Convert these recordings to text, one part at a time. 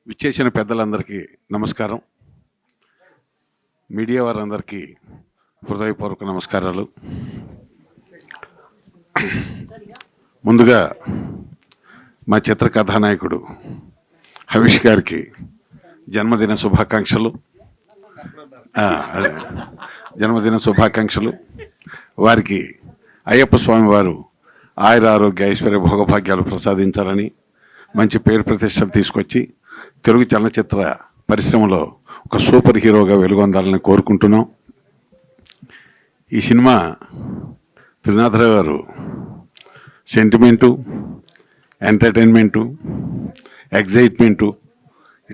విచ్చేసిన పెద్దలందరికీ నమస్కారం. మీడియా వారందరికీ హృదయపూర్వక నమస్కారాలు. ముందుగా మా చిత్ర కథానాయకుడు హవిష్ గారికి జన్మదిన శుభాకాంక్షలు. వారికి అయ్యప్ప స్వామి వారు ఆయుర ఆరోగ్య ఐశ్వర్య భోగభాగ్యాలు ప్రసాదించాలని, మంచి పేరు ప్రతిష్టలు తీసుకొచ్చి తెలుగు చలనచిత్ర పరిశ్రమలో ఒక సూపర్ హీరోగా వెలుగొందాలని కోరుకుంటున్నాం. ఈ సినిమా త్రినాథరావు గారు సెంటిమెంటు, ఎంటర్టైన్మెంటు, ఎగ్జైట్మెంటు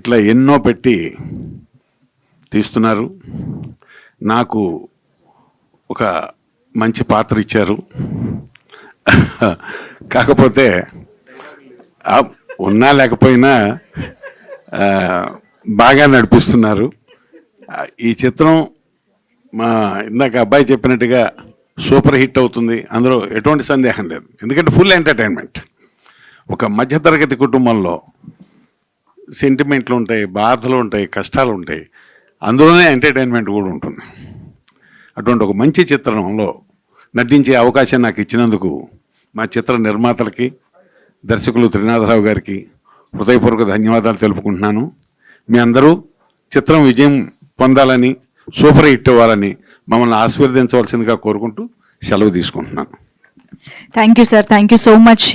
ఇట్లా ఎన్నో పెట్టి తీస్తున్నారు. నాకు ఒక మంచి పాత్ర ఇచ్చారు. కాకపోతే ఉన్నా లేకపోయినా బాగా నడిపిస్తున్నారు. ఈ చిత్రం మా ఇందాక అబ్బాయి చెప్పినట్టుగా సూపర్ హిట్ అవుతుంది, అందులో ఎటువంటి సందేహం లేదు. ఎందుకంటే ఫుల్ ఎంటర్టైన్మెంట్. ఒక మధ్యతరగతి కుటుంబంలో సెంటిమెంట్లు ఉంటాయి, బాధలు ఉంటాయి, కష్టాలు ఉంటాయి, అందులోనే ఎంటర్టైన్మెంట్ కూడా ఉంటుంది. అటువంటి ఒక మంచి చిత్రంలో నటించే అవకాశం నాకు ఇచ్చినందుకు మా చిత్ర నిర్మాతలకి, దర్శకులు త్రినాథరావు గారికి హృదయపూర్వక ధన్యవాదాలు తెలుపుకుంటున్నాను. మీ అందరూ చిత్రం విజయం పొందాలని, సూపర్ హిట్ అవ్వాలని మమ్మల్ని ఆశీర్వదించవలసిందిగా కోరుకుంటూ సెలవు తీసుకుంటున్నాను. Thank you sir, thank you so much.